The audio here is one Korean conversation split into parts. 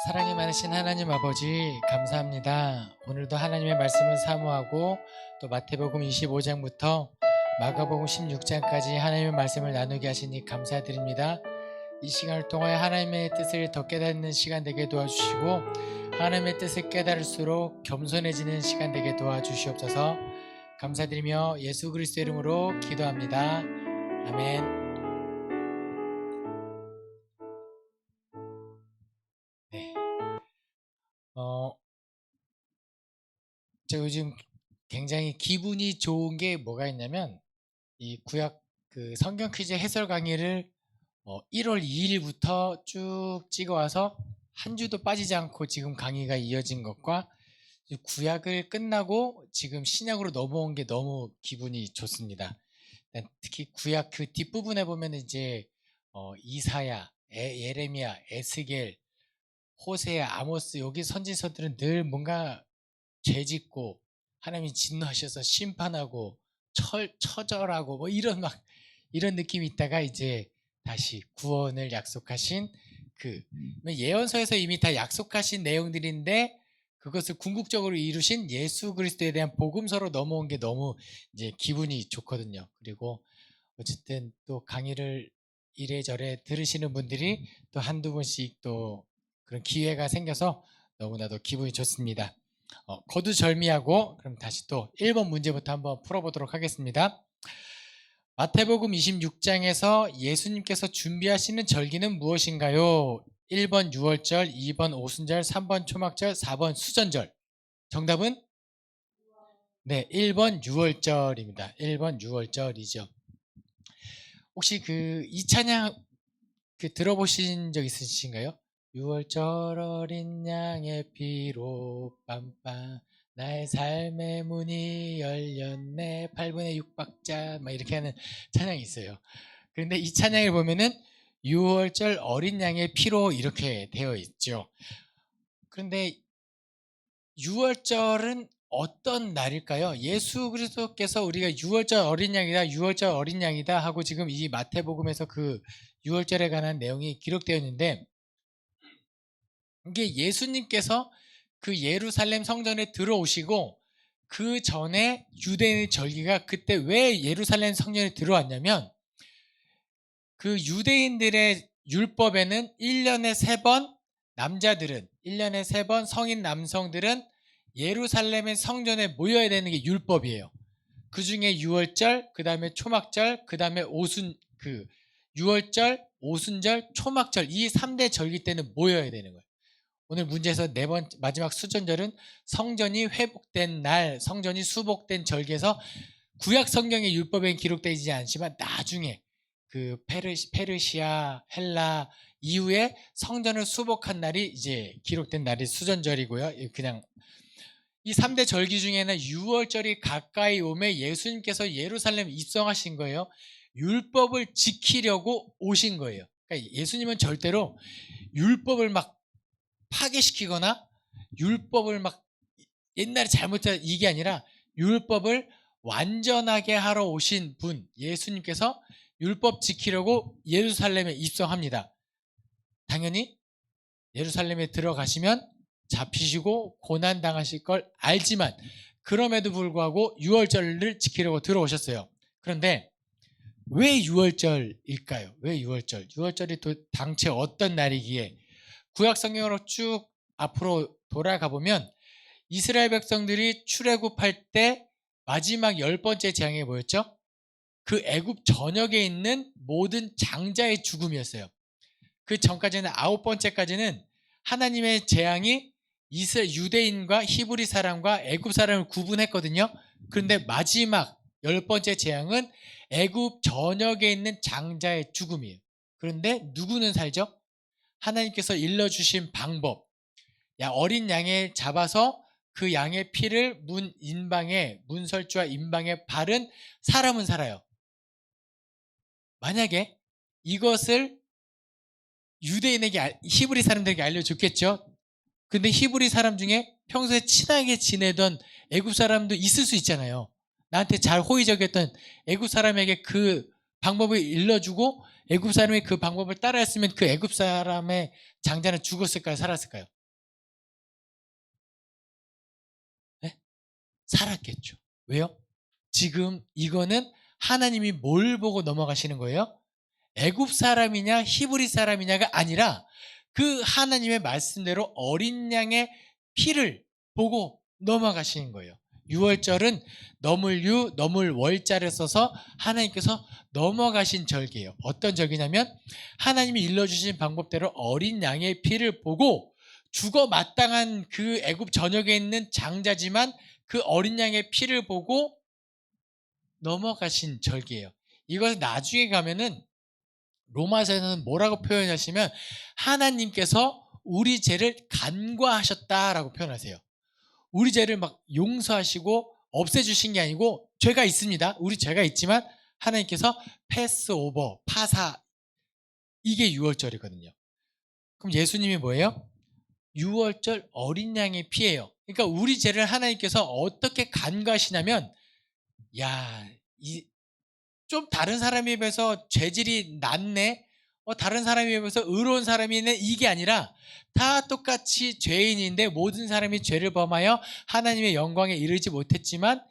사랑이 많으신 하나님 아버지 감사합니다. 오늘도 하나님의 말씀을 사모하고 또 마태복음 25장부터 마가복음 16장까지 하나님의 말씀을 나누게 하시니 감사드립니다. 이 시간을 통하여 하나님의 뜻을 더 깨닫는 시간 되게 도와주시고 하나님의 뜻을 깨달을수록 겸손해지는 시간 되게 도와주시옵소서. 감사드리며 예수 그리스도 이름으로 기도합니다. 아멘. 네. 제가 요즘 굉장히 기분이 좋은 게 뭐가 있냐면 이 구약 그 성경 퀴즈 해설 강의를 1월 2일부터 쭉 찍어와서 한 주도 빠지지 않고 지금 강의가 이어진 것과 구약을 끝나고 지금 신약으로 넘어온 게 너무 기분이 좋습니다. 특히 구약 그 뒷부분에 보면 이제 이사야, 예레미야, 에스겔, 호세야, 아모스 여기 선지서들은 늘 뭔가 죄짓고 하나님이 진노하셔서 심판하고 처절하고 뭐 이런 느낌이 있다가 이제 다시 구원을 약속하신 예언서에서 이미 다 약속하신 내용들인데 그것을 궁극적으로 이루신 예수 그리스도에 대한 복음서로 넘어온 게 너무 이제 기분이 좋거든요. 그리고 어쨌든 또 강의를 이래저래 들으시는 분들이 또 한두 번씩 또 그런 기회가 생겨서 너무나도 기분이 좋습니다. 거두절미하고 그럼 다시 또 1번 문제부터 한번 풀어보도록 하겠습니다. 마태복음 26장에서 예수님께서 준비하시는 절기는 무엇인가요? 1번 유월절, 2번 오순절, 3번 초막절, 4번 수전절. 정답은? 네, 1번 유월절입니다. 1번 유월절이죠. 혹시 이 찬양 들어보신 적 있으신가요? 6월절 어린 양의 피로 빰빰 나의 삶의 문이 열렸네 8분의 6박자 막 이렇게 하는 찬양이 있어요. 그런데 이 찬양을 보면은 6월절 어린 양의 피로 이렇게 되어 있죠. 그런데 6월절은 어떤 날일까요? 예수 그리스도께서 우리가 6월절 어린 양이다 6월절 어린 양이다 하고 지금 이 마태복음에서 그 6월절에 관한 내용이 기록되어 있는데 이게 예수님께서 그 예루살렘 성전에 들어오시고 그 전에 유대인의 절기가 그때 왜 예루살렘 성전에 들어왔냐면 그 유대인들의 율법에는 1년에 3번 남자들은 1년에 3번 성인 남성들은 예루살렘의 성전에 모여야 되는 게 율법이에요. 그 중에 유월절, 그 다음에 초막절, 그 다음에 유월절, 오순절, 초막절 이 3대 절기 때는 모여야 되는 거예요. 오늘 문제에서 마지막 수전절은 성전이 회복된 날, 성전이 수복된 절기에서 구약 성경의 율법엔 기록되지 않지만 나중에 그 페르시아, 헬라 이후에 성전을 수복한 날이 이제 기록된 날이 수전절이고요. 그냥 이 3대 절기 중에는 유월절이 가까이 오매 예수님께서 예루살렘에 입성하신 거예요. 율법을 지키려고 오신 거예요. 그러니까 예수님은 절대로 율법을 막 파괴시키거나 율법을 막 옛날에 잘못했다 이게 아니라 율법을 완전하게 하러 오신 분 예수님께서 율법 지키려고 예루살렘에 입성합니다. 당연히 예루살렘에 들어가시면 잡히시고 고난당하실 걸 알지만 그럼에도 불구하고 유월절을 지키려고 들어오셨어요. 그런데 왜 유월절일까요? 왜 유월절? 유월절이 당최 어떤 날이기에 구약 성경으로 쭉 앞으로 돌아가 보면 이스라엘 백성들이 출애굽할 때 마지막 10번째 재앙이 뭐였죠? 그 애굽 전역에 있는 모든 장자의 죽음이었어요. 그 전까지는 9번째까지는 하나님의 재앙이 유대인과 히브리 사람과 애굽 사람을 구분했거든요. 그런데 마지막 10번째 재앙은 애굽 전역에 있는 장자의 죽음이에요. 그런데 누구는 살죠? 하나님께서 일러주신 방법, 어린 양을 잡아서 그 양의 피를 문설주와 인방에 바른 사람은 살아요. 만약에 이것을 유대인에게 히브리 사람들에게 알려줬겠죠. 근데 히브리 사람 중에 평소에 친하게 지내던 애굽 사람도 있을 수 있잖아요. 나한테 잘 호의적이었던 애굽 사람에게 그 방법을 일러주고 애굽 사람이 그 방법을 따라했으면 그 애굽 사람의 장자는 죽었을까요? 살았을까요? 네? 살았겠죠. 왜요? 지금 이거는 하나님이 뭘 보고 넘어가시는 거예요? 애굽 사람이냐 히브리 사람이냐가 아니라 그 하나님의 말씀대로 어린 양의 피를 보고 넘어가시는 거예요. 유월절은 너물유, 너물월자를 써서 하나님께서 넘어가신 절기예요. 어떤 절기냐면 하나님이 일러주신 방법대로 어린 양의 피를 보고 죽어 마땅한 그 애굽 전역에 있는 장자지만 그 어린 양의 피를 보고 넘어가신 절기예요. 이것을 나중에 가면은 로마서에는 뭐라고 표현하시면 하나님께서 우리 죄를 간과하셨다라고 표현하세요. 우리 죄를 막 용서하시고 없애주신 게 아니고 죄가 있습니다. 우리 죄가 있지만 하나님께서 패스오버, 파사, 이게 유월절이거든요. 그럼 예수님이 뭐예요? 유월절 어린 양의 피예요. 그러니까 우리 죄를 하나님께서 어떻게 간과하시냐면 야, 좀 다른 사람에 비해서 죄질이 낮네, 다른 사람에 비해서 의로운 사람이네, 이게 아니라 다 똑같이 죄인인데 모든 사람이 죄를 범하여 하나님의 영광에 이르지 못했지만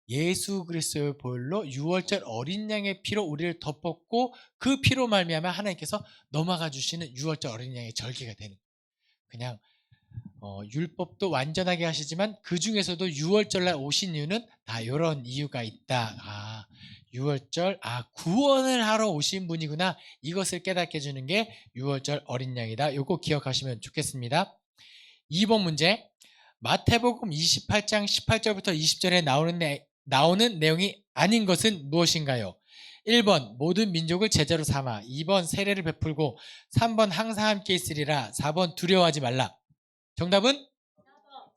예수 그리스도의 보혈로 유월절 어린 양의 피로 우리를 덮었고 그 피로 말미암아 하나님께서 넘어가 주시는 유월절 어린 양의 절기가 되는 거예요. 그냥 율법도 완전하게 하시지만 그 중에서도 유월절날 오신 이유는 다 이런 이유가 있다. 유월절, 구원을 하러 오신 분이구나. 이것을 깨닫게 해주는 게 유월절 어린 양이다. 요거 기억하시면 좋겠습니다. 2번 문제. 마태복음 28장 18절부터 20절에 나오는 내용이 아닌 것은 무엇인가요? 1번 모든 민족을 제자로 삼아, 2번 세례를 베풀고, 3번 항상 함께 있으리라, 4번 두려워하지 말라. 정답은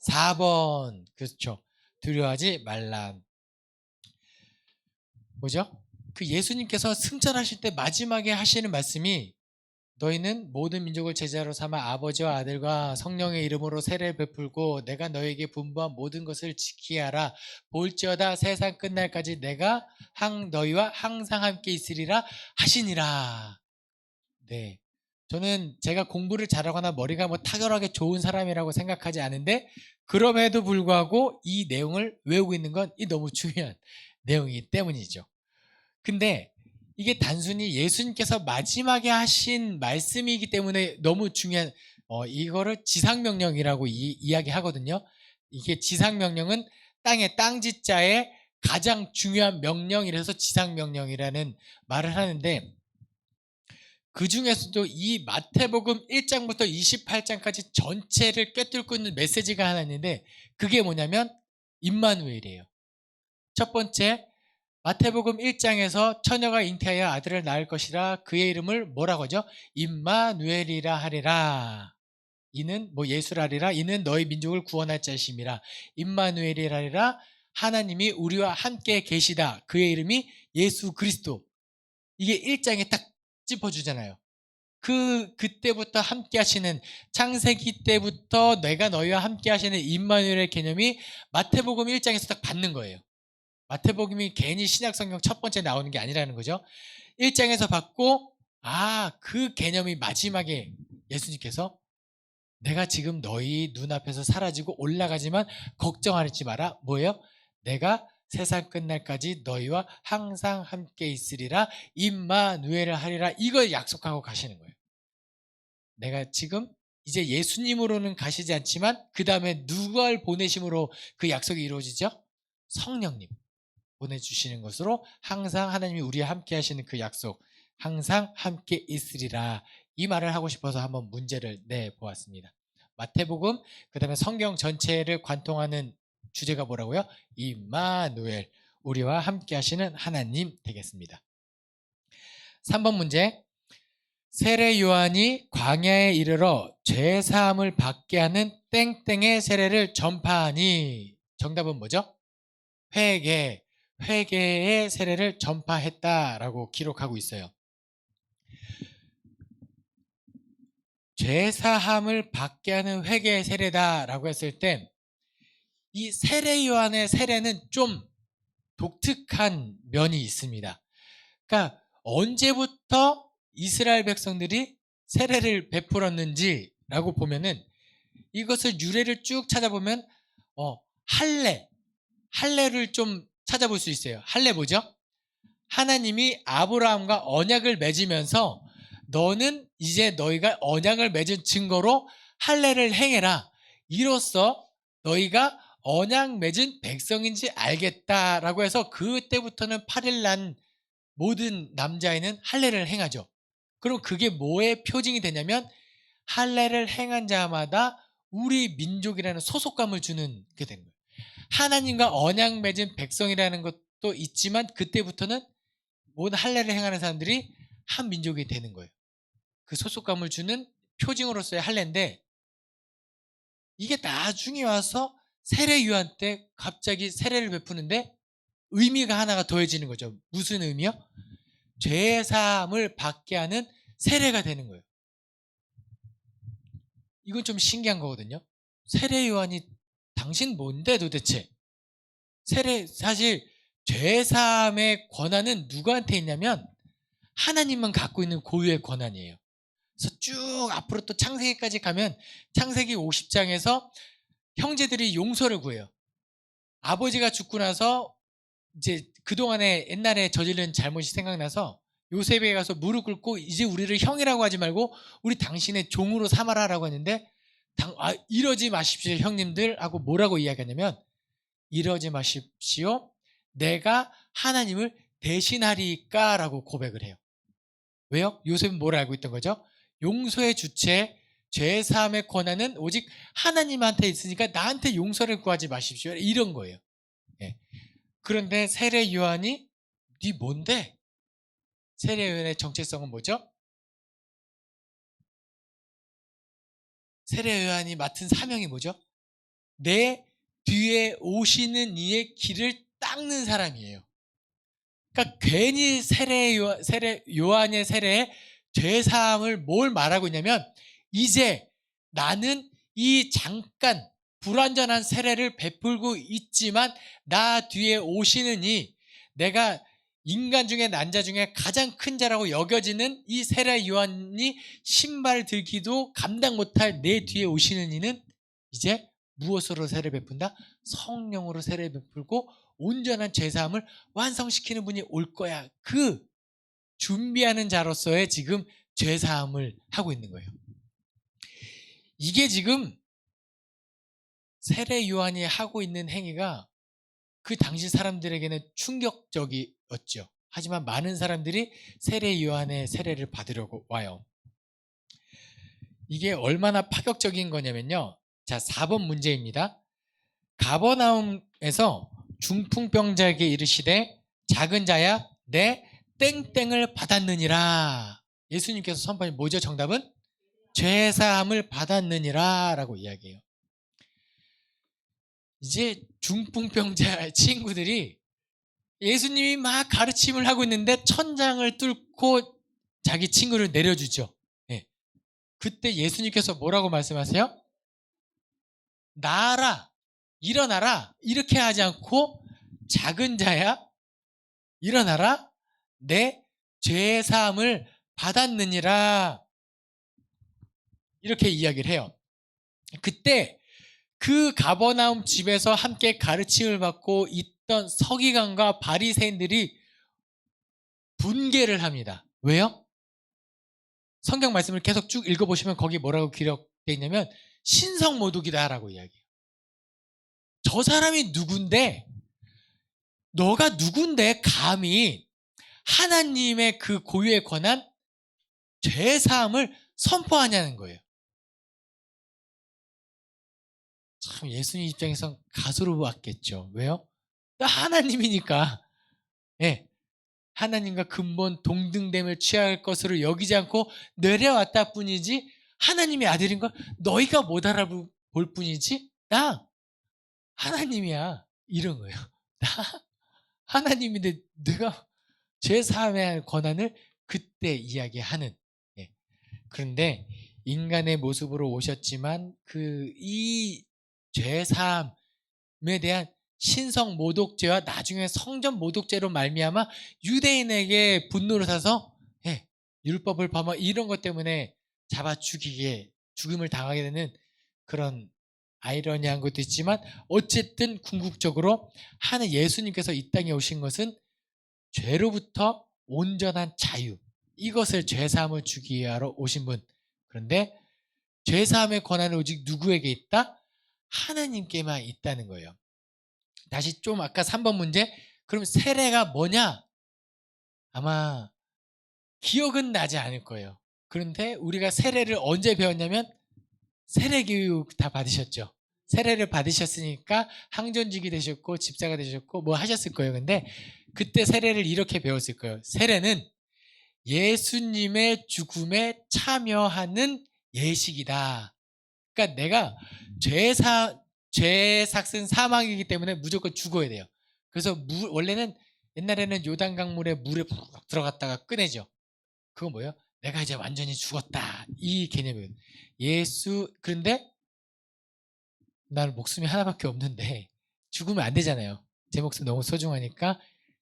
4번. 그렇죠. 두려워하지 말라. 뭐죠? 그 예수님께서 승천하실 때 마지막에 하시는 말씀이 너희는 모든 민족을 제자로 삼아 아버지와 아들과 성령의 이름으로 세례를 베풀고 내가 너에게 분부한 모든 것을 지키게 하라. 볼지어다 세상 끝날까지 내가 너희와 항상 함께 있으리라 하시니라. 네. 저는 제가 공부를 잘하거나 머리가 뭐 탁월하게 좋은 사람이라고 생각하지 않은데 그럼에도 불구하고 이 내용을 외우고 있는 건 이 너무 중요한 내용이기 때문이죠. 근데 이게 단순히 예수님께서 마지막에 하신 말씀이기 때문에 너무 중요한, 이거를 지상명령이라고 이야기하거든요. 이게 지상명령은 땅의 땅지자의 가장 중요한 명령이라서 지상명령이라는 말을 하는데, 그 중에서도 이 마태복음 1장부터 28장까지 전체를 꿰뚫고 있는 메시지가 하나 있는데 그게 뭐냐면 임마누엘이에요. 첫 번째, 마태복음 1장에서 처녀가 잉태하여 아들을 낳을 것이라 그의 이름을 뭐라고 하죠? 임마누엘이라 하리라. 이는 예수라리라. 이는 너희 민족을 구원할 자이심이라. 임마누엘이라 하리라. 하나님이 우리와 함께 계시다. 그의 이름이 예수 그리스도. 이게 1장에 딱 짚어주잖아요. 그때부터 함께 하시는, 창세기 때부터 내가 너희와 함께 하시는 임마누엘의 개념이 마태복음 1장에서 딱 받는 거예요. 마태복음이 괜히 신약성경 첫 번째 나오는 게 아니라는 거죠. 1장에서 받고 그 개념이 마지막에 예수님께서 내가 지금 너희 눈앞에서 사라지고 올라가지만 걱정하지 마라. 뭐예요? 내가 세상 끝날까지 너희와 항상 함께 있으리라. 임마누엘을 하리라. 이걸 약속하고 가시는 거예요. 내가 지금 이제 예수님으로는 가시지 않지만 그 다음에 누굴 보내심으로 그 약속이 이루어지죠? 성령님 보내주시는 것으로 항상 하나님이 우리와 함께 하시는 그 약속, 항상 함께 있으리라. 이 말을 하고 싶어서 한번 문제를 내보았습니다. 마태복음, 그 다음에 성경 전체를 관통하는 주제가 뭐라고요? 임마누엘, 우리와 함께 하시는 하나님 되겠습니다. 3번 문제. 세례 요한이 광야에 이르러 죄 사함을 받게 하는 땡땡의 세례를 전파하니. 정답은 뭐죠? 회개의 세례를 전파했다라고 기록하고 있어요. 죄사함을 받게 하는 회개의 세례다라고 했을 때 이 세례 요한의 세례는 좀 독특한 면이 있습니다. 그러니까 언제부터 이스라엘 백성들이 세례를 베풀었는지라고 보면은 이것을 유래를 쭉 찾아보면 할례를 좀 찾아볼 수 있어요. 할례 뭐죠? 하나님이 아브라함과 언약을 맺으면서 너는 이제 너희가 언약을 맺은 증거로 할례를 행해라. 이로써 너희가 언약 맺은 백성인지 알겠다라고 해서 그때부터는 8일 난 모든 남자애는 할례를 행하죠. 그럼 그게 뭐의 표징이 되냐면 할례를 행한 자마다 우리 민족이라는 소속감을 주는 게 되는 거예요. 하나님과 언약 맺은 백성이라는 것도 있지만 그때부터는 모든 할례를 행하는 사람들이 한 민족이 되는 거예요. 그 소속감을 주는 표징으로서의 할례인데 이게 나중에 와서 세례 요한 때 갑자기 세례를 베푸는데 의미가 하나가 더해지는 거죠. 무슨 의미요? 죄사함을 받게 하는 세례가 되는 거예요. 이건 좀 신기한 거거든요. 세례 요한이 당신 뭔데 도대체? 사실 죄사함의 권한은 누구한테 있냐면 하나님만 갖고 있는 고유의 권한이에요. 그래서 쭉 앞으로 또 창세기까지 가면 창세기 50장에서 형제들이 용서를 구해요. 아버지가 죽고 나서 이제 그동안에 옛날에 저지른 잘못이 생각나서 요셉에게 가서 무릎 꿇고 이제 우리를 형이라고 하지 말고 우리 당신의 종으로 삼아라라고 했는데 이러지 마십시오 형님들 하고 뭐라고 이야기하냐면 이러지 마십시오 내가 하나님을 대신하리까 라고 고백을 해요. 왜요? 요셉은 뭘 알고 있던 거죠? 용서의 주체 죄사함의 권한은 오직 하나님한테 있으니까 나한테 용서를 구하지 마십시오 이런 거예요. 예. 그런데 세례 요한이 네 뭔데? 세례 요한의 정체성은 뭐죠? 세례 요한이 맡은 사명이 뭐죠? 내 뒤에 오시는 이의 길을 닦는 사람이에요. 그러니까 괜히 요한의 세례에 죄사함을 뭘 말하고 있냐면 이제 나는 이 잠깐 불완전한 세례를 베풀고 있지만 나 뒤에 오시는 내가 인간 중에 난자 중에 가장 큰 자라고 여겨지는 이 세례 요한이 신발 들기도 감당 못할 내 뒤에 오시는 이는 이제 무엇으로 세례 베푼다? 성령으로 세례 베풀고 온전한 죄사함을 완성시키는 분이 올 거야. 그 준비하는 자로서의 지금 죄사함을 하고 있는 거예요. 이게 지금 세례 요한이 하고 있는 행위가 그 당시 사람들에게는 충격적이었죠. 하지만 많은 사람들이 세례 요한의 세례를 받으려고 와요. 이게 얼마나 파격적인 거냐면요. 자, 4번 문제입니다. 가버나움에서 중풍병자에게 이르시되 작은 자야 내 땡땡을 받았느니라. 예수님께서 선포한 뭐죠? 정답은? 죄사함을 받았느니라 라고 이야기해요. 이제 중풍병자 친구들이 예수님이 막 가르침을 하고 있는데 천장을 뚫고 자기 친구를 내려주죠. 네. 그때 예수님께서 뭐라고 말씀하세요? 나아라, 일어나라 이렇게 하지 않고 작은 자야 일어나라 내 죄사함을 받았느니라 이렇게 이야기를 해요. 그때 그 가버나움 집에서 함께 가르침을 받고 있던 서기관과 바리새인들이 분개를 합니다. 왜요? 성경 말씀을 계속 쭉 읽어보시면 거기 뭐라고 기록되어 있냐면 신성모독이다라고 이야기해요. 저 사람이 누군데 너가 누군데 감히 하나님의 그 고유의 권한 죄사함을 선포하냐는 거예요. 참 예수님 입장에선 가소로웠겠죠. 왜요? 나 하나님이니까. 예, 하나님과 근본 동등됨을 취할 것으로 여기지 않고 내려왔다 뿐이지 하나님의 아들인 걸 너희가 못 알아볼 뿐이지 나 하나님이야 이런 거예요. 나 하나님인데 내가 죄사함의 권한을 그때 이야기하는. 예. 그런데 인간의 모습으로 오셨지만 이 죄사함에 대한 신성 모독죄와 나중에 성전 모독죄로 말미암아 유대인에게 분노를 사서 율법을 범하 이런 것 때문에 잡아 죽임을 당하게 되는 그런 아이러니한 것도 있지만 어쨌든 궁극적으로 하는 예수님께서 이 땅에 오신 것은 죄로부터 온전한 자유, 이것을 죄사함을 주기 위하러 오신 분. 그런데 죄사함의 권한은 오직 누구에게 있다? 하나님께만 있다는 거예요. 다시 좀 아까 3번 문제, 그럼 세례가 뭐냐? 아마 기억은 나지 않을 거예요. 그런데 우리가 세례를 언제 배웠냐면 세례교육 다 받으셨죠. 세례를 받으셨으니까 항존직이 되셨고 집사가 되셨고 뭐 하셨을 거예요. 근데 그때 세례를 이렇게 배웠을 거예요. 세례는 예수님의 죽음에 참여하는 예식이다. 그러니까 내가 죄 삭은 사망이기 때문에 무조건 죽어야 돼요. 그래서 원래는 옛날에는 요단강물에 물에 푹 들어갔다가 꺼내죠. 그건 뭐예요? 내가 이제 완전히 죽었다, 이 개념이에요. 그런데 나는 목숨이 하나밖에 없는데 죽으면 안 되잖아요. 제 목숨 너무 소중하니까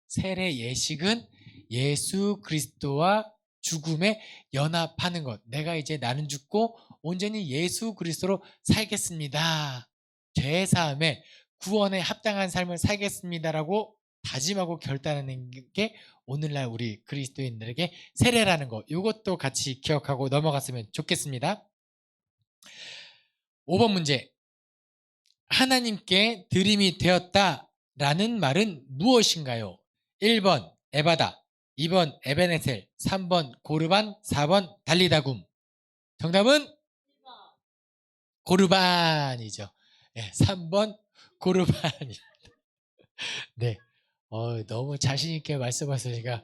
세례 예식은 예수 그리스도와 죽음에 연합하는 것. 내가 이제 나는 죽고 온전히 예수 그리스도로 살겠습니다. 죄사함에 구원에 합당한 삶을 살겠습니다라고 다짐하고 결단하는 게 오늘날 우리 그리스도인들에게 세례라는 거. 이것도 같이 기억하고 넘어갔으면 좋겠습니다. 5번 문제. 하나님께 드림이 되었다라는 말은 무엇인가요? 1번 에바다, 2번 에베네셀, 3번 고르반, 4번 달리다굼. 정답은 고르반이죠. 네, 3번 고르반이. 네, 너무 자신 있게 말씀하시니까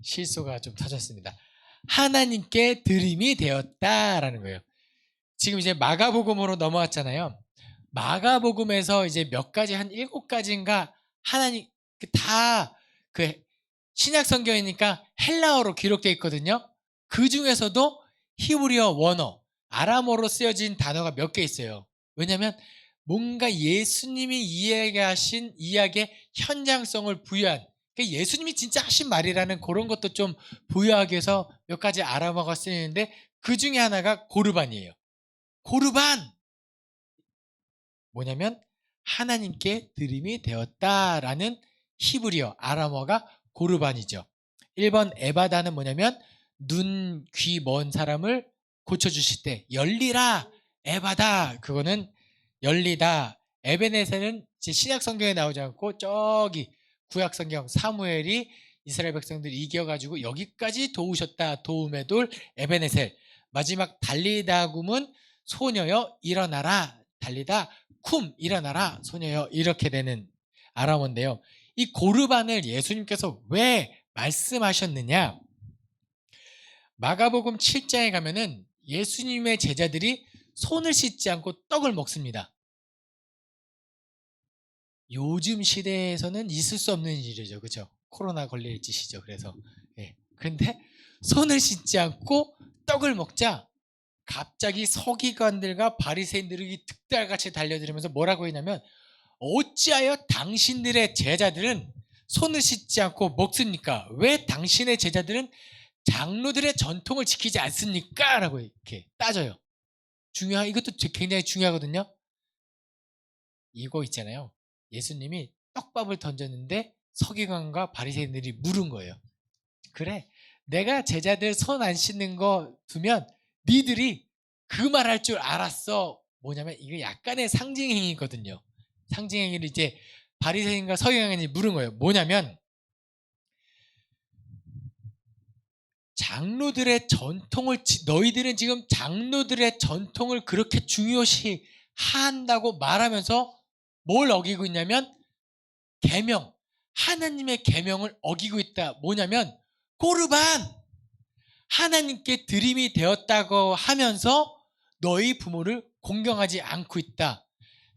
실수가 좀 터졌습니다. 하나님께 드림이 되었다라는 거예요. 지금 이제 마가복음으로 넘어왔잖아요. 마가복음에서 이제 몇 가지, 한 7가지인가 하나님 다 신약 성경이니까 헬라어로 기록되어 있거든요. 그 중에서도 히브리어 원어, 아람어로 쓰여진 단어가 몇 개 있어요. 왜냐하면 뭔가 예수님이 이야기하신 이야기의 현장성을 부여한, 그러니까 예수님이 진짜 하신 말이라는 그런 것도 좀 부여하기 위해서 몇 가지 아람어가 쓰이는데 그 중에 하나가 고르반이에요. 고르반! 뭐냐면 하나님께 드림이 되었다라는 히브리어, 아람어가 고르반이죠. 1번 에바다는 뭐냐면 눈, 귀 먼 사람을 고쳐주실 때 열리라 에바다, 그거는 열리다. 에베네셀은 신약 성경에 나오지 않고 저기 구약 성경 사무엘이 이스라엘 백성들 이겨가지고 여기까지 도우셨다, 도움의 돌 에베네셀. 마지막 달리다굼은 소녀여 일어나라, 달리다 쿰 일어나라 소녀여, 이렇게 되는 아람어인데요. 이 고르반을 예수님께서 왜 말씀하셨느냐? 마가복음 7장에 가면은 예수님의 제자들이 손을 씻지 않고 떡을 먹습니다. 요즘 시대에서는 있을 수 없는 일이죠. 그렇죠? 코로나 걸릴 짓이죠. 그래서 그런데 손을 씻지 않고 떡을 먹자 갑자기 서기관들과 바리새인들이 득달같이 달려들면서 뭐라고 했냐면, 어찌하여 당신들의 제자들은 손을 씻지 않고 먹습니까? 왜 당신의 제자들은 장로들의 전통을 지키지 않습니까? 라고 이렇게 따져요. 이것도 굉장히 중요하거든요. 이거 있잖아요. 예수님이 떡밥을 던졌는데 서기관과 바리새인들이 물은 거예요. 그래, 내가 제자들 손 안 씻는 거 두면 니들이 그 말 할 줄 알았어. 뭐냐면 이게 약간의 상징행위거든요. 상징행위를 이제 바리새인과 서기관이 물은 거예요. 뭐냐면 장로들의 전통을, 너희들은 지금 장로들의 전통을 그렇게 중요시 한다고 말하면서 뭘 어기고 있냐면 계명, 하나님의 계명을 어기고 있다. 뭐냐면 고르반, 하나님께 드림이 되었다고 하면서 너희 부모를 공경하지 않고 있다.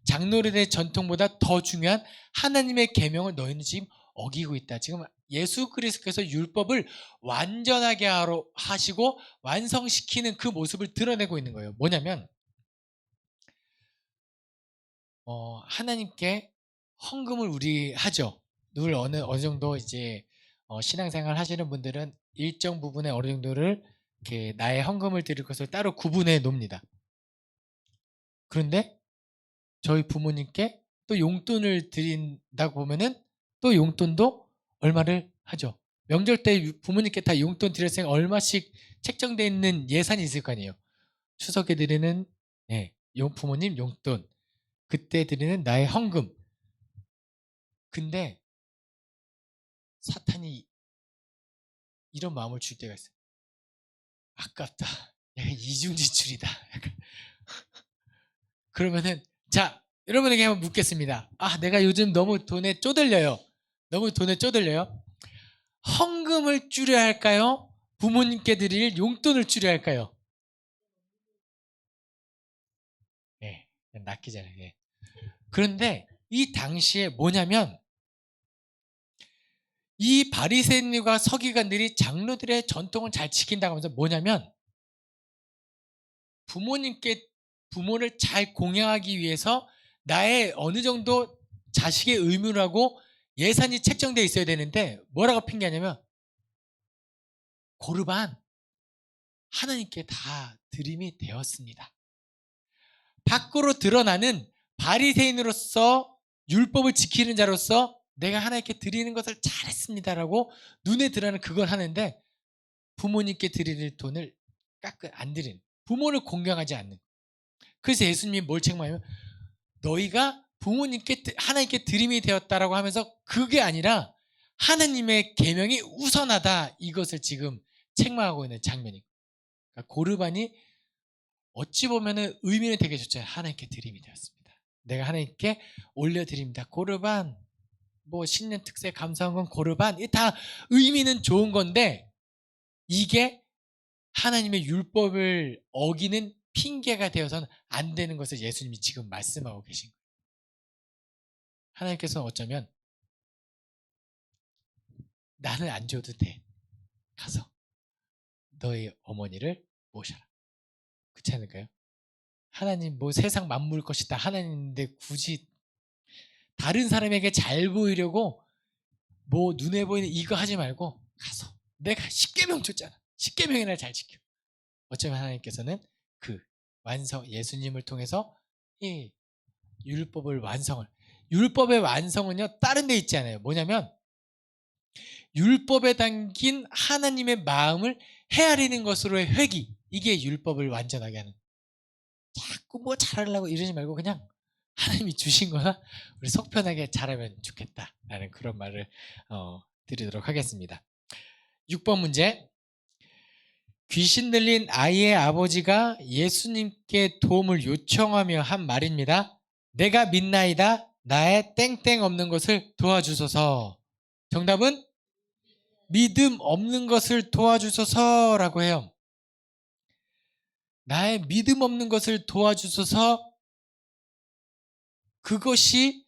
장로들의 전통보다 더 중요한 하나님의 계명을 너희는 지금 어기고 있다. 지금 예수 그리스도께서 율법을 완전하게 하시고 완성시키는 그 모습을 드러내고 있는 거예요. 뭐냐면 하나님께 헌금을 우리 하죠. 늘 어느 정도 이제 신앙생활 하시는 분들은 일정 부분의 어느 정도를 이렇게 나의 헌금을 드릴 것을 따로 구분해 놓습니다. 그런데 저희 부모님께 또 용돈을 드린다고 보면은 또 용돈도 얼마를 하죠. 명절 때 부모님께 다 용돈 드렸으니까 얼마씩 책정되어 있는 예산이 있을 거 아니에요. 추석에 드리는 부모님 용돈, 그때 드리는 나의 헌금. 근데 사탄이 이런 마음을 줄 때가 있어요. 아깝다. 약간 이중지출이다. 약간. 그러면은 자, 여러분에게 한번 묻겠습니다. 내가 요즘 너무 돈에 쪼들려요. 헌금을 줄여야 할까요? 부모님께 드릴 용돈을 줄여야 할까요? 낚이잖아요. 그런데 이 당시에 뭐냐면 이 바리새인과 서기관들이 장로들의 전통을 잘 지킨다고 하면서 뭐냐면 부모를 잘 공양하기 위해서 나의 어느 정도 자식의 의무라고 예산이 책정되어 있어야 되는데 뭐라고 핑계하냐면 고르반 하나님께 다 드림이 되었습니다. 밖으로 드러나는 바리새인으로서 율법을 지키는 자로서 내가 하나님께 드리는 것을 잘했습니다라고 눈에 드러나는 그걸 하는데 부모님께 드릴 돈을 안 드리는, 부모를 공경하지 않는. 그래서 예수님이 뭘 책망하냐면 너희가 하나님께 드림이 되었다라고 하면서 그게 아니라 하나님의 계명이 우선하다, 이것을 지금 책망하고 있는 장면이고, 그러니까 고르반이 어찌 보면은 의미는 되게 좋잖아요. 하나님께 드림이 되었습니다. 내가 하나님께 올려드립니다. 고르반, 뭐 신년 특세 감사헌금 고르반, 이게 다 의미는 좋은 건데 이게 하나님의 율법을 어기는 핑계가 되어서는 안 되는 것을 예수님이 지금 말씀하고 계신 거예요. 하나님께서는 어쩌면 나는 안 줘도 돼. 가서 너희 어머니를 모셔라. 그렇지 않을까요? 하나님 뭐 세상 만물 것이다 하나님인데 굳이 다른 사람에게 잘 보이려고 뭐 눈에 보이는 이거 하지 말고 가서 내가 10계명 줬잖아. 10계명이나 잘 지켜. 어쩌면 하나님께서는 그 예수님을 통해서 이 율법의 완성은요 다른 데 있지 않아요. 뭐냐면 율법에 담긴 하나님의 마음을 헤아리는 것으로의 회개, 이게 율법을 완전하게 하는. 자꾸 뭐 잘하려고 이러지 말고 그냥 하나님이 주신 거나 우리 속 편하게 잘하면 좋겠다라는 그런 말을 드리도록 하겠습니다. 6번 문제. 귀신 들린 아이의 아버지가 예수님께 도움을 요청하며 한 말입니다. 내가 믿나이다. 나의 땡땡 없는 것을 도와주소서. 정답은 믿음 없는 것을 도와주소서라고 해요. 나의 믿음 없는 것을 도와주소서. 그것이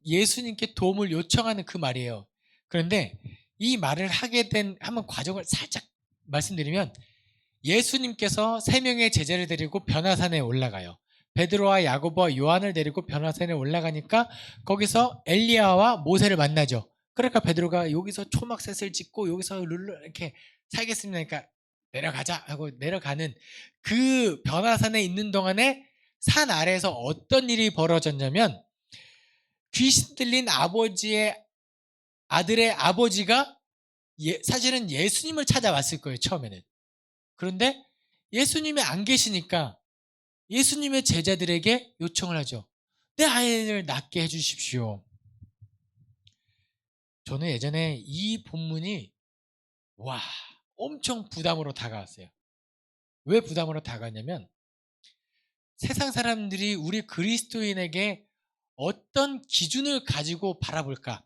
예수님께 도움을 요청하는 그 말이에요. 그런데 이 말을 하게 된 한번 과정을 살짝 말씀드리면, 예수님께서 3명의 제자를 데리고 변화산에 올라가요. 베드로와 야고보와 요한을 데리고 변화산에 올라가니까 거기서 엘리야와 모세를 만나죠. 그러니까 베드로가 여기서 초막셋을 짓고 여기서 이렇게 살겠습니다. 그러니까 내려가자 하고 내려가는 그 변화산에 있는 동안에 산 아래에서 어떤 일이 벌어졌냐면, 귀신 들린 아들의 아버지가 사실은 예수님을 찾아왔을 거예요, 처음에는. 그런데 예수님이 안 계시니까 예수님의 제자들에게 요청을 하죠. 내 아이를 낫게 해주십시오. 저는 예전에 이 본문이 엄청 부담으로 다가왔어요. 왜 부담으로 다가왔냐면 세상 사람들이 우리 그리스도인에게 어떤 기준을 가지고 바라볼까?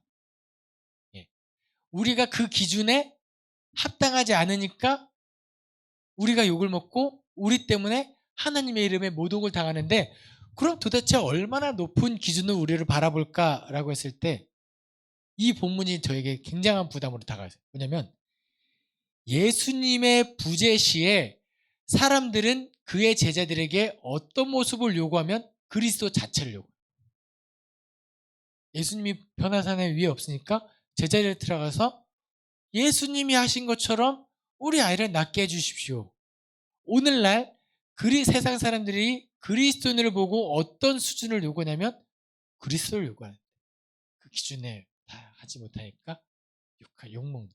우리가 그 기준에 합당하지 않으니까 우리가 욕을 먹고 우리 때문에 하나님의 이름에 모독을 당하는데, 그럼 도대체 얼마나 높은 기준으로 우리를 바라볼까라고 했을 때 이 본문이 저에게 굉장한 부담으로 다가왔어요. 왜냐하면 예수님의 부재 시에 사람들은 그의 제자들에게 어떤 모습을 요구하면 그리스도 자체를 요구해요. 예수님이 변화산에 위에 없으니까 제자리에 들어가서 예수님이 하신 것처럼 우리 아이를 낫게 해주십시오. 오늘날 세상 사람들이 그리스도인을 보고 어떤 수준을 요구하냐면 그리스도를 요구하는 그 기준에 다 하지 못하니까 욕먹는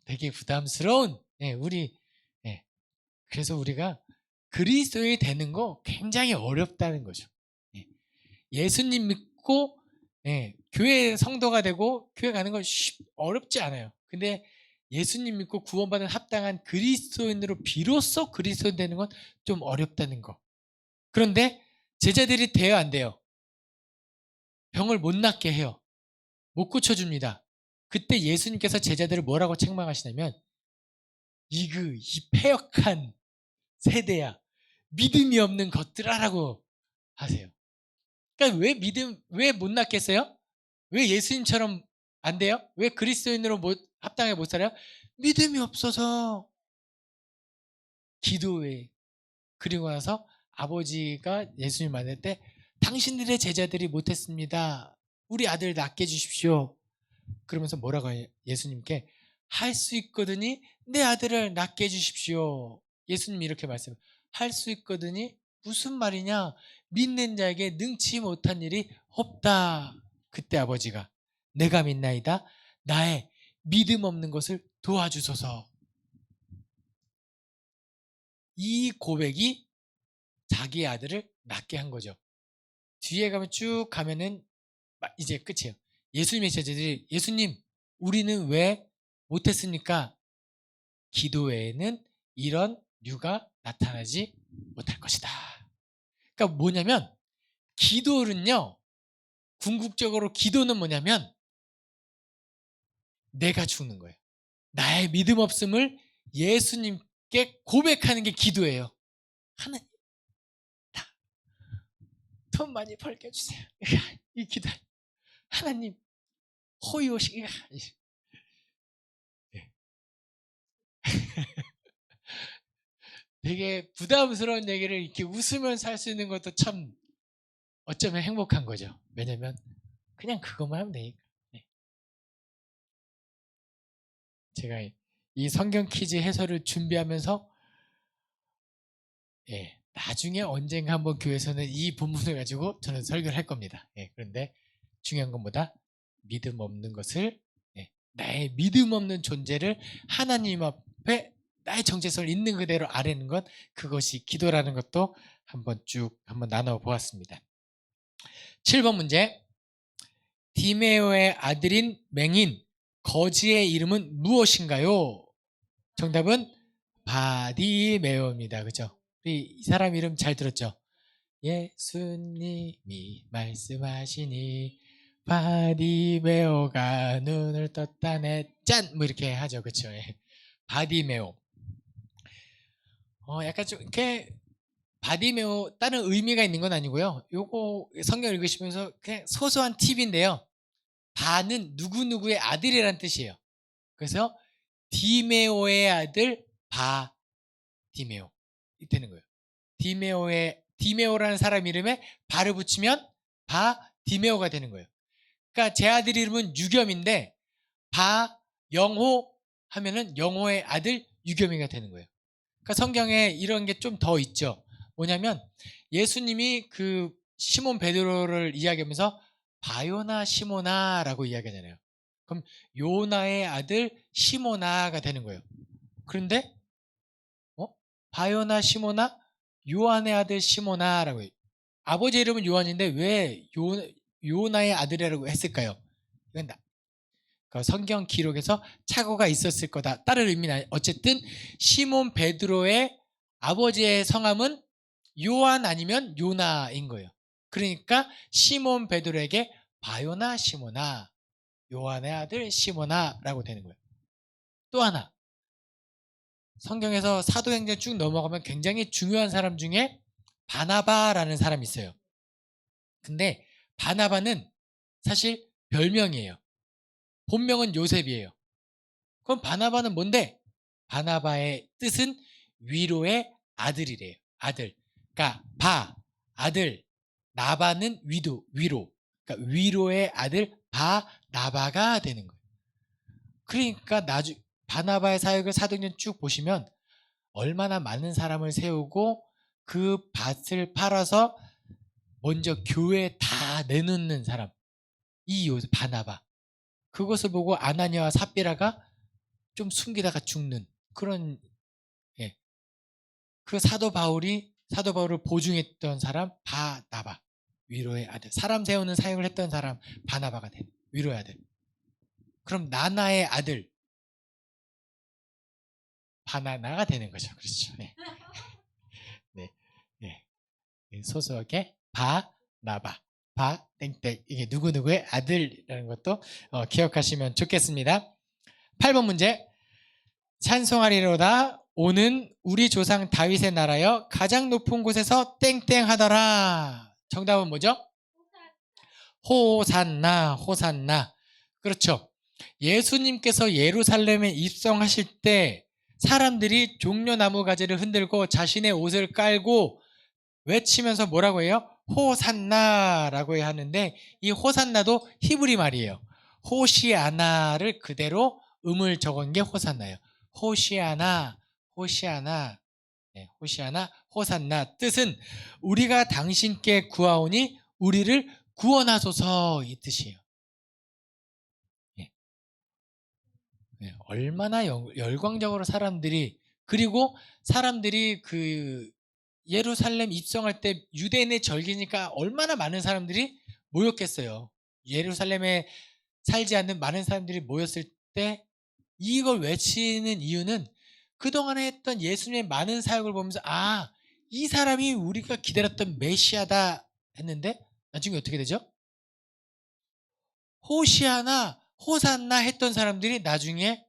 되게 부담스러운 우리 그래서 우리가 그리스도인이 되는 거 굉장히 어렵다는 거죠. 예수님 믿고 교회 성도가 되고 교회 가는 건 어렵지 않아요. 근데 예수님 믿고 구원받은 합당한 그리스도인으로 비로소 그리스도인 되는 건 좀 어렵다는 거. 그런데 제자들이 돼요, 안 돼요? 병을 못 낫게 해요. 못 고쳐줍니다. 그때 예수님께서 제자들을 뭐라고 책망하시냐면 이 패역한 세대야, 믿음이 없는 것들아라고 하세요. 그러니까 왜 못 낫겠어요? 왜 예수님처럼 안 돼요? 왜 그리스도인으로 합당하게 못 살아요? 믿음이 없어서. 기도회 그리고 나서 아버지가 예수님 만날 때 당신들의 제자들이 못했습니다. 우리 아들 낫게 해주십시오. 그러면서 뭐라고 해요? 예수님께 할 수 있거든요. 내 아들을 낫게 해주십시오. 예수님이 이렇게 말씀해요. 할 수 있거든요. 무슨 말이냐? 믿는 자에게 능치 못한 일이 없다. 그때 아버지가 내가 믿나이다. 나의 믿음 없는 것을 도와주소서. 이 고백이 자기 아들을 낫게 한 거죠. 뒤에 가면 쭉 가면은 이제 끝이에요. 예수님의 제자들이 예수님 우리는 왜 못했습니까? 기도 외에는 이런 류가 나타나지 못할 것이다. 그러니까 뭐냐면 기도는요, 궁극적으로 기도는 뭐냐면 내가 죽는 거예요. 나의 믿음 없음을 예수님께 고백하는 게 기도예요. 하나님 돈 많이 벌게 해주세요. 이 기도. 하나님 호의오시기. 되게 부담스러운 얘기를 이렇게 웃으면서 할 수 있는 것도 참 어쩌면 행복한 거죠. 왜냐면 그냥 그것만 하면 되니까. 제가 이 성경 퀴즈 해설을 준비하면서 나중에 언젠가 한번 교회에서는 이 본문을 가지고 저는 설교를 할 겁니다. 그런데 중요한 것보다 믿음 없는 것을 나의 믿음 없는 존재를 하나님 앞에 나의 정체성을 있는 그대로 아뢰는 것, 그것이 기도라는 것도 한번 나눠보았습니다. 7번 문제. 디메오의 아들인 맹인 거지의 이름은 무엇인가요? 정답은 바디메오입니다. 그죠? 이 사람 이름 잘 들었죠? 예수님이 말씀하시니 바디메오가 눈을 떴다네 짠! 뭐 이렇게 하죠. 그쵸? 바디메오. 약간 좀 이렇게 바디메오 다른 의미가 있는 건 아니고요. 요거 성경 읽으시면서 그냥 소소한 팁인데요. 바는 누구누구의 아들이란 뜻이에요. 그래서 디메오의 아들 바디메오 되는 거예요. 디메오라는 사람 이름에 바를 붙이면 바디메오가 되는 거예요. 그러니까 제 아들 이름은 유겸인데 바영호 하면은 영호의 아들 유겸이가 되는 거예요. 그러니까 성경에 이런 게 좀 더 있죠. 뭐냐면 예수님이 그 시몬 베드로를 이야기하면서 바요나 시모나라고 이야기하잖아요. 그럼 요나의 아들 시모나가 되는 거예요. 그런데 바요나 시모나 요한의 아들 시모나라고 해요. 아버지 이름은 요한인데 왜 요나의 아들이라고 했을까요? 이건 성경 기록에서 착오가 있었을 거다. 다른 의미는 어쨌든 시몬 베드로의 아버지의 성함은 요한 아니면 요나인 거예요. 그러니까 시몬 베드로에게 바요나 시모나 요한의 아들 시모나라고 되는 거예요. 또 하나 성경에서 사도행전 쭉 넘어가면 굉장히 중요한 사람 중에 바나바라는 사람이 있어요. 근데 바나바는 사실 별명이에요. 본명은 요셉이에요. 그럼 바나바는 뭔데? 바나바의 뜻은 위로의 아들이래요. 아들. 그러니까 아들, 나바는 위로. 그러니까 위로의 아들 바나바가 되는 거예요. 그러니까 바나바의 사역을 사도행전 쭉 보시면 얼마나 많은 사람을 세우고 그 밭을 팔아서 먼저 교회에 다 내놓는 사람. 이 바나바. 그것을 보고 아나니아와 삽비라가 좀 숨기다가 죽는 그런, 예. 그 사도 바울을 보증했던 사람 바나바. 위로의 아들. 사람 세우는 사역을 했던 사람 바나바가 되는 위로의 아들. 그럼 나나의 아들 바나나가 되는 거죠. 그렇죠. 네. 네. 네. 소속의 바나바. 땡땡. 이게 누구누구의 아들이라는 것도 기억하시면 좋겠습니다. 8번 문제. 찬송하리로다 오는 우리 조상 다윗의 나라여 가장 높은 곳에서 땡땡 하더라. 정답은 뭐죠? 호산나. 그렇죠. 예수님께서 예루살렘에 입성하실 때 사람들이 종려나무 가지를 흔들고 자신의 옷을 깔고 외치면서 뭐라고 해요? 호산나라고 하는데 이 호산나도 히브리 말이에요. 호시아나를 그대로 음을 적은 게 호산나예요. 호시아나. 네, 호시아나, 호산나. 뜻은 우리가 당신께 구하오니 우리를 구원하소서 이 뜻이에요. 네. 네, 얼마나 열광적으로 그리고 사람들이 그 예루살렘 입성할 때 유대인의 절기니까 얼마나 많은 사람들이 모였겠어요. 예루살렘에 살지 않는 많은 사람들이 모였을 때 이걸 외치는 이유는 그동안에 했던 예수님의 많은 사역을 보면서 이 사람이 우리가 기다렸던 메시아다 했는데 나중에 어떻게 되죠? 호시아나, 호산나 했던 사람들이 나중에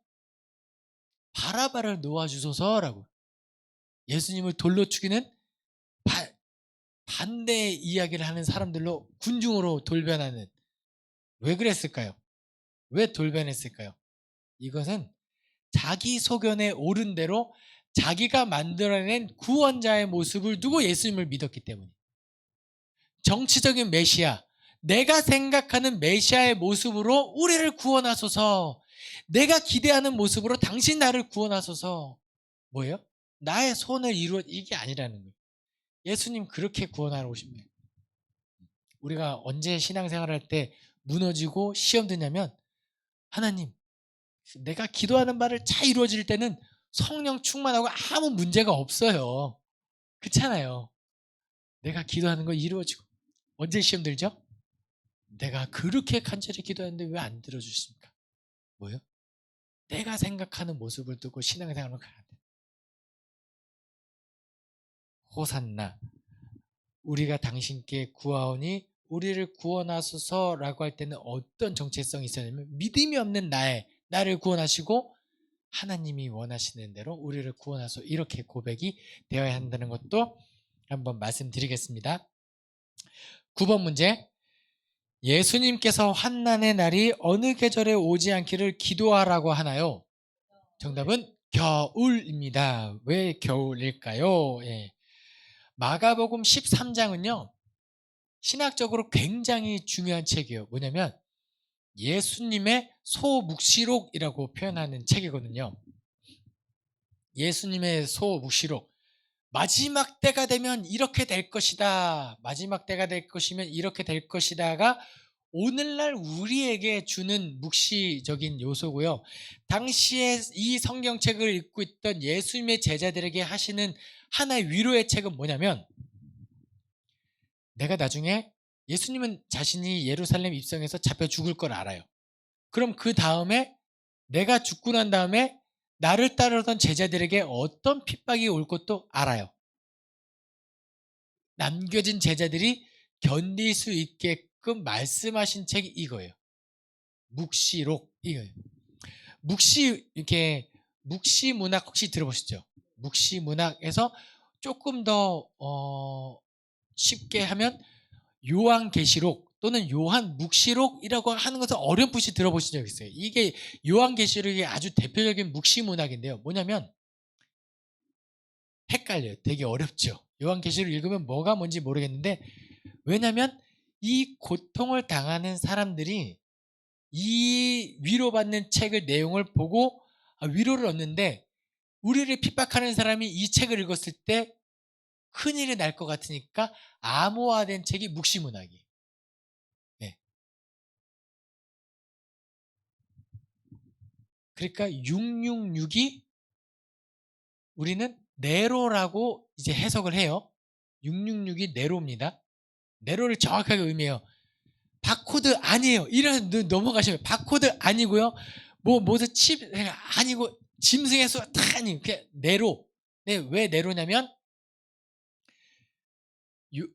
바라바를 놓아주소서라고 예수님을 돌로 죽이는 반대 이야기를 하는 사람들로 군중으로 돌변하는 왜 그랬을까요? 왜 돌변했을까요? 이것은 자기 소견에 옳은 대로 자기가 만들어낸 구원자의 모습을 두고 예수님을 믿었기 때문에 정치적인 메시아, 내가 생각하는 메시아의 모습으로 우리를 구원하소서, 내가 기대하는 모습으로 당신 나를 구원하소서. 뭐예요? 나의 손을 이루어 이게 아니라는 거예요. 예수님 그렇게 구원하러 오신 거예요. 우리가 언제 신앙생활할 때 무너지고 시험 드냐면 하나님 내가 기도하는 바를 잘 이루어질 때는 성령 충만하고 아무 문제가 없어요. 그렇잖아요. 내가 기도하는 거 이루어지고 언제 시험 들죠? 내가 그렇게 간절히 기도하는데 왜 안 들어주십니까? 뭐요? 내가 생각하는 모습을 두고 신앙생활을 가야 돼. 호산나 우리가 당신께 구하오니 우리를 구원하소서라고 할 때는 어떤 정체성이 있었냐면 믿음이 없는 나를 구원하시고 하나님이 원하시는 대로 우리를 구원하소서 이렇게 고백이 되어야 한다는 것도 한번 말씀드리겠습니다. 9번 문제. 예수님께서 환난의 날이 어느 계절에 오지 않기를 기도하라고 하나요? 정답은 겨울입니다. 왜 겨울일까요? 예. 마가복음 13장은요. 신학적으로 굉장히 중요한 책이에요. 뭐냐면 예수님의 소묵시록이라고 표현하는 책이거든요. 예수님의 소묵시록. 마지막 때가 되면 이렇게 될 것이다. 마지막 때가 될 것이면 이렇게 될 것이다가 오늘날 우리에게 주는 묵시적인 요소고요. 당시에 이 성경책을 읽고 있던 예수님의 제자들에게 하시는 하나의 위로의 책은 뭐냐면 내가 나중에 예수님은 자신이 예루살렘 입성해서 잡혀 죽을 걸 알아요. 그럼 그 다음에 내가 죽고 난 다음에 나를 따르던 제자들에게 어떤 핍박이 올 것도 알아요. 남겨진 제자들이 견딜 수 있게끔 말씀하신 책이 이거예요. 묵시록 이거예요. 묵시 문학 혹시 들어보셨죠? 묵시 문학에서 조금 더 쉽게 하면 요한계시록 또는 요한묵시록이라고 하는 것을 어렴풋이 들어보신 적 있어요. 이게 요한계시록의 아주 대표적인 묵시 문학인데요. 뭐냐면 헷갈려요. 되게 어렵죠. 요한계시록 읽으면 뭐가 뭔지 모르겠는데, 왜냐하면 이 고통을 당하는 사람들이 이 위로받는 책의 내용을 보고 위로를 얻는데, 우리를 핍박하는 사람이 이 책을 읽었을 때 큰일이 날 것 같으니까 암호화된 책이 묵시문학이에요. 네. 그러니까 666이 우리는 네로라고 이제 해석을 해요. 666이 네로입니다. 네로를 정확하게 의미해요. 바코드 아니에요. 이런 넘어가시면 바코드 아니고요. 무슨 칩 아니고 짐승의 수 다 아니에요. 그냥 네로. 네, 왜 네로냐면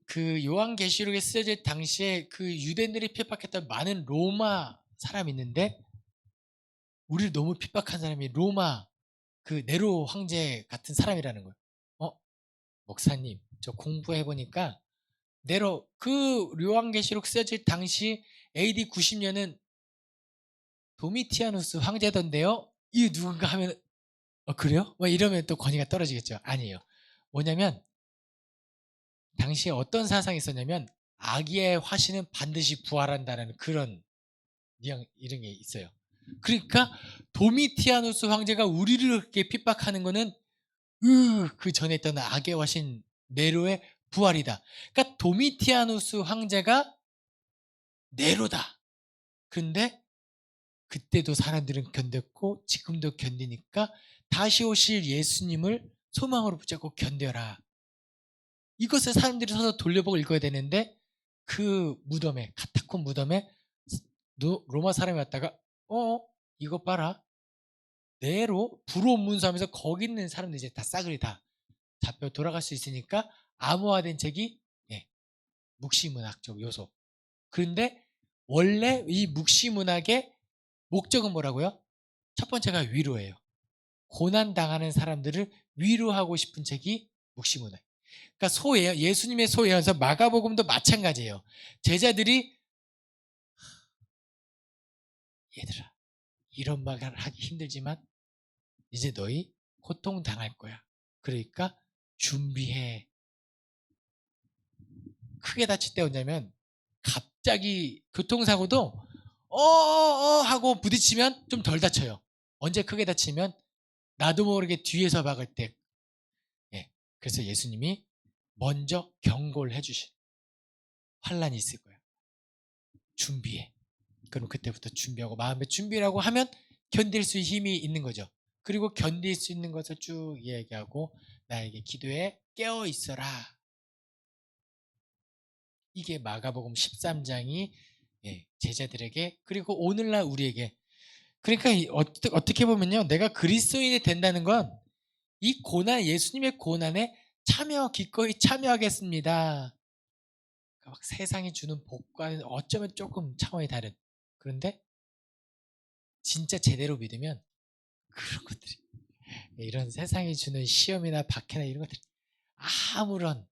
그 요한계시록에 쓰여질 당시에 그 유대인들이 핍박했던 많은 로마 사람이 있는데, 우리를 너무 핍박한 사람이 로마 그 네로 황제 같은 사람이라는 거예요. 목사님, 저 공부해 보니까 네로 그 요한계시록 쓰여질 당시 AD 90년은 도미티아누스 황제던데요. 이 누군가 하면 그래요? 이러면 또 권위가 떨어지겠죠. 아니에요. 뭐냐면 당시에 어떤 사상이 있었냐면 아기의 화신은 반드시 부활한다는 그런 이런 게 있어요. 그러니까 도미티아누스 황제가 우리를 그렇게 핍박하는 거는 그 전에 있던 악의 화신 네로의 부활이다. 그러니까 도미티아누스 황제가 네로다. 그런데 그때도 사람들은 견뎠고 지금도 견디니까 다시 오실 예수님을 소망으로 붙잡고 견뎌라. 이것을 사람들이 서서 돌려보고 읽어야 되는데, 그 무덤에, 카타콤 무덤에 로마 사람이 왔다가 이거 봐라, 네로 불호 문서하면서 거기 있는 사람들 이제 다 싸그리 다 잡혀 돌아갈 수 있으니까 암호화된 책이 묵시문학적 요소. 그런데 원래 이 묵시문학의 목적은 뭐라고요? 첫 번째가 위로예요. 고난당하는 사람들을 위로하고 싶은 책이 묵시문학. 그러니까 예수님의 소예언서 마가복음도 마찬가지예요. 제자들이 얘들아, 이런 말을 하기 힘들지만 이제 너희 고통당할 거야. 그러니까 준비해. 크게 다칠 때 언제냐면 갑자기 교통사고도 하고 부딪히면 좀 덜 다쳐요. 언제 크게 다치면 나도 모르게 뒤에서 박을 때. 그래서 예수님이 먼저 경고를 해주신, 환란이 있을 거야. 준비해. 그럼 그때부터 준비하고, 마음의 준비라고 하면 견딜 수 있는 힘이 있는 거죠. 그리고 견딜 수 있는 것을 쭉 얘기하고, 나에게 기도에 깨어 있어라. 이게 마가복음 13장이 제자들에게, 그리고 오늘날 우리에게. 그러니까 어떻게 보면요, 내가 그리스도인이 된다는 건 이 고난, 예수님의 고난에 기꺼이 참여하겠습니다. 그러니까 막 세상이 주는 복과는 어쩌면 조금 차원이 다른. 그런데 진짜 제대로 믿으면 그런 것들이, 이런 세상이 주는 시험이나 박해나 이런 것들이 아무런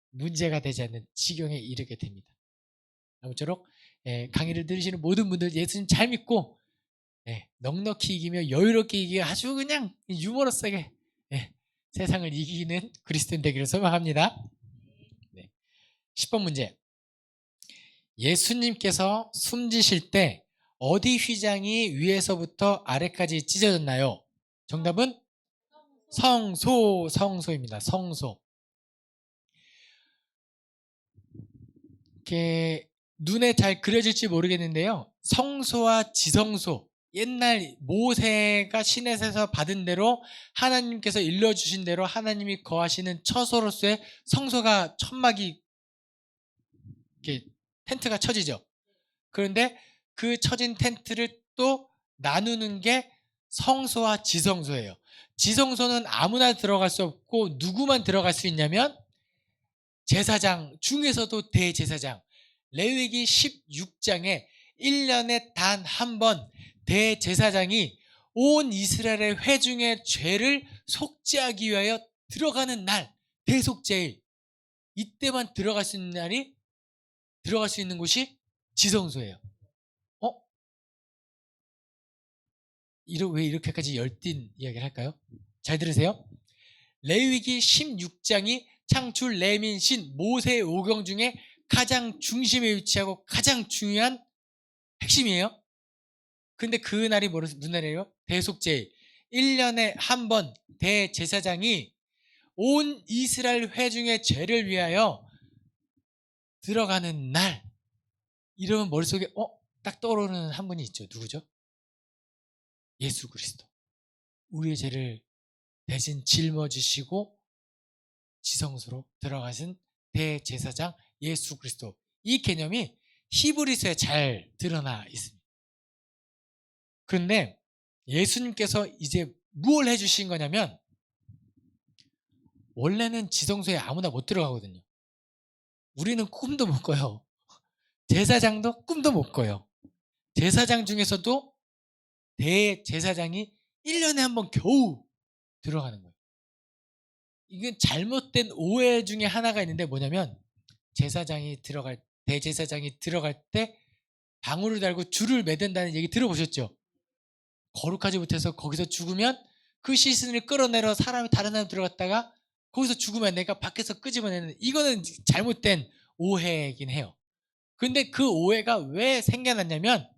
문제가 되지 않는 지경에 이르게 됩니다. 아무쪼록 강의를 들으시는 모든 분들, 예수님 잘 믿고 넉넉히 이기며 여유롭게 이기며 아주 그냥 유머러스하게 세상을 이기는 그리스도인 되기를 소망합니다. 10번 문제. 예수님께서 숨지실 때 어디 휘장이 위에서부터 아래까지 찢어졌나요? 정답은 성소입니다. 성소. 이렇게 눈에 잘 그려질지 모르겠는데요. 성소와 지성소, 옛날 모세가 시내에서 받은 대로 하나님께서 일러주신 대로 하나님이 거하시는 처소로서의 성소가 천막이 이렇게 텐트가 쳐지죠. 그런데 그 쳐진 텐트를 또 나누는 게 성소와 지성소예요. 지성소는 아무나 들어갈 수 없고 누구만 들어갈 수 있냐면 제사장 중에서도 대제사장. 레위기 16장에 1년에 단 한 번 대제사장이 온 이스라엘의 회중의 죄를 속죄하기 위하여 들어가는 날, 대속죄일, 이때만 들어갈 수 있는 곳이 지성소예요. 왜 이렇게까지 열띤 이야기를 할까요? 잘 들으세요. 레위기 16장이 창출, 레민, 신, 모세 5경 중에 가장 중심에 위치하고 가장 중요한 핵심이에요. 근데 그 날이 무슨 날이에요? 대속제일. 1년에 한 번 대제사장이 온 이스라엘 회중의 죄를 위하여 들어가는 날. 이러면 머릿속에 딱 떠오르는 한 분이 있죠. 누구죠? 예수 그리스도. 우리의 죄를 대신 짊어지시고 지성소로 들어가신 대제사장 예수 그리스도. 이 개념이 히브리서에 잘 드러나 있습니다. 그런데 예수님께서 이제 무엇을 해주신 거냐면, 원래는 지성소에 아무나 못 들어가거든요. 우리는 꿈도 못 꿔요. 제사장도 꿈도 못 꿔요. 제사장 중에서도 대제사장이 1년에 한 번 겨우 들어가는 거예요. 이게 잘못된 오해 중에 하나가 있는데 뭐냐면, 대제사장이 들어갈 때 방울을 달고 줄을 매댄다는 얘기 들어보셨죠? 거룩하지 못해서 거기서 죽으면 그 시신을 끌어내려 다른 사람 들어갔다가 거기서 죽으면 내가 밖에서 끄집어내는, 이거는 잘못된 오해이긴 해요. 근데 그 오해가 왜 생겨났냐면,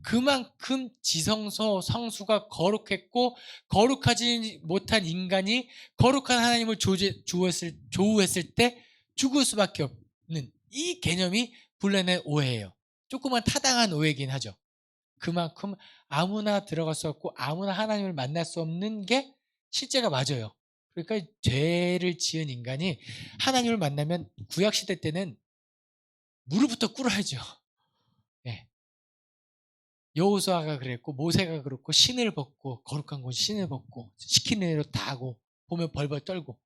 그만큼 지성소 성수가 거룩했고, 거룩하지 못한 인간이 거룩한 하나님을 조우했을 때 죽을 수밖에 없는 이 개념이 본래의 오해예요. 조금만 타당한 오해이긴 하죠. 그만큼 아무나 들어갈 수 없고 아무나 하나님을 만날 수 없는 게 실제가 맞아요. 그러니까 죄를 지은 인간이 하나님을 만나면 구약시대 때는 무릎부터 꿇어야죠. 네. 여호수아가 그랬고 모세가 그렇고, 신을 벗고, 거룩한 곳 신을 벗고 시키는 대로 다 하고, 보면 벌벌 떨고.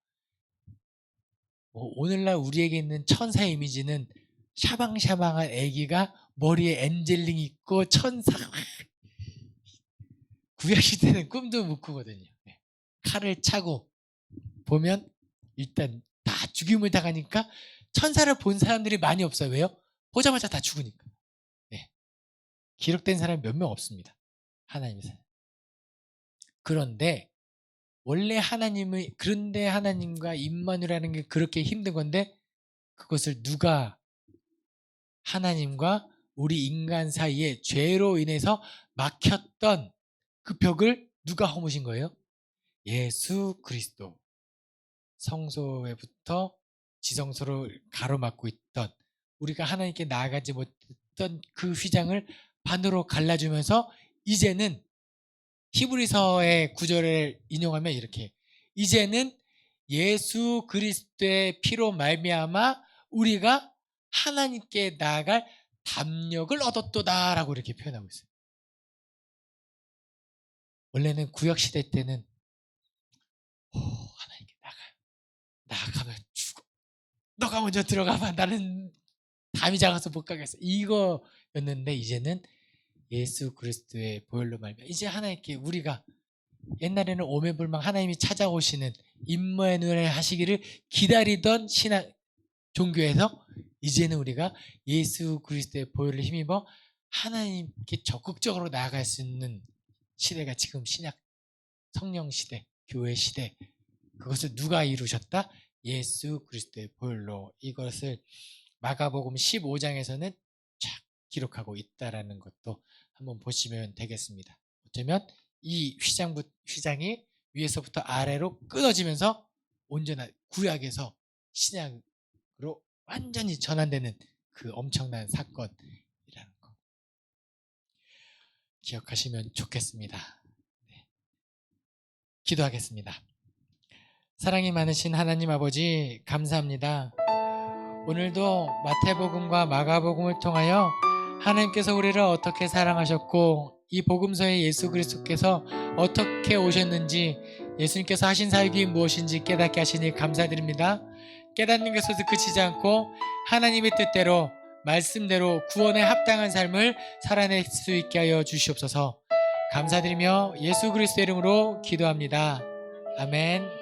오늘날 우리에게 있는 천사의 이미지는 샤방샤방한 애기가 머리에 엔젤링 있고 천사. 구약시대는 꿈도 못 꾸거든요. 네. 칼을 차고 보면 일단 다 죽임을 당하니까 천사를 본 사람들이 많이 없어요. 왜요? 보자마자 다 죽으니까. 네. 기록된 사람이 몇 명 없습니다. 하나님의. 그런데 하나님과 임마누엘이라는 게 그렇게 힘든 건데, 그것을 누가, 하나님과 우리 인간 사이에 죄로 인해서 막혔던 그 벽을 누가 허무신 거예요? 예수 그리스도. 성소에부터 지성소를 가로막고 있던, 우리가 하나님께 나아가지 못했던 그 휘장을 반으로 갈라주면서, 이제는 히브리서의 구절을 인용하면 이렇게, 이제는 예수 그리스도의 피로 말미암아 우리가 하나님께 나아갈 담력을 얻었도다라고 이렇게 표현하고 있어요. 원래는 구약시대 때는 하나님께 나아가면 죽어, 너가 먼저 들어가봐, 나는 담이 작아서 못 가겠어, 이거였는데, 이제는 예수 그리스도의 보혈로 말미암아 이제 하나님께 우리가, 옛날에는 오매불망 하나님이 찾아오시는 임마누엘 하시기를 기다리던 신앙 종교에서, 이제는 우리가 예수 그리스도의 보혈을 힘입어 하나님께 적극적으로 나아갈 수 있는 시대가 지금 신약 성령 시대, 교회 시대. 그것을 누가 이루셨다? 예수 그리스도의 보혈로. 이것을 마가복음 15장에서는 쫙 기록하고 있다라는 것도 한번 보시면 되겠습니다. 어쩌면 이 휘장이 위에서부터 아래로 끊어지면서 온전한 구약에서 신약으로 완전히 전환되는 그 엄청난 사건이라는 거 기억하시면 좋겠습니다. 네. 기도하겠습니다. 사랑이 많으신 하나님 아버지, 감사합니다. 오늘도 마태복음과 마가복음을 통하여 하나님께서 우리를 어떻게 사랑하셨고, 이 복음서에 예수 그리스도께서 어떻게 오셨는지, 예수님께서 하신 사역이 무엇인지 깨닫게 하시니 감사드립니다. 깨닫는 것에서 그치지 않고 하나님의 뜻대로, 말씀대로 구원에 합당한 삶을 살아낼 수 있게 하여 주시옵소서. 감사드리며 예수 그리스도의 이름으로 기도합니다. 아멘.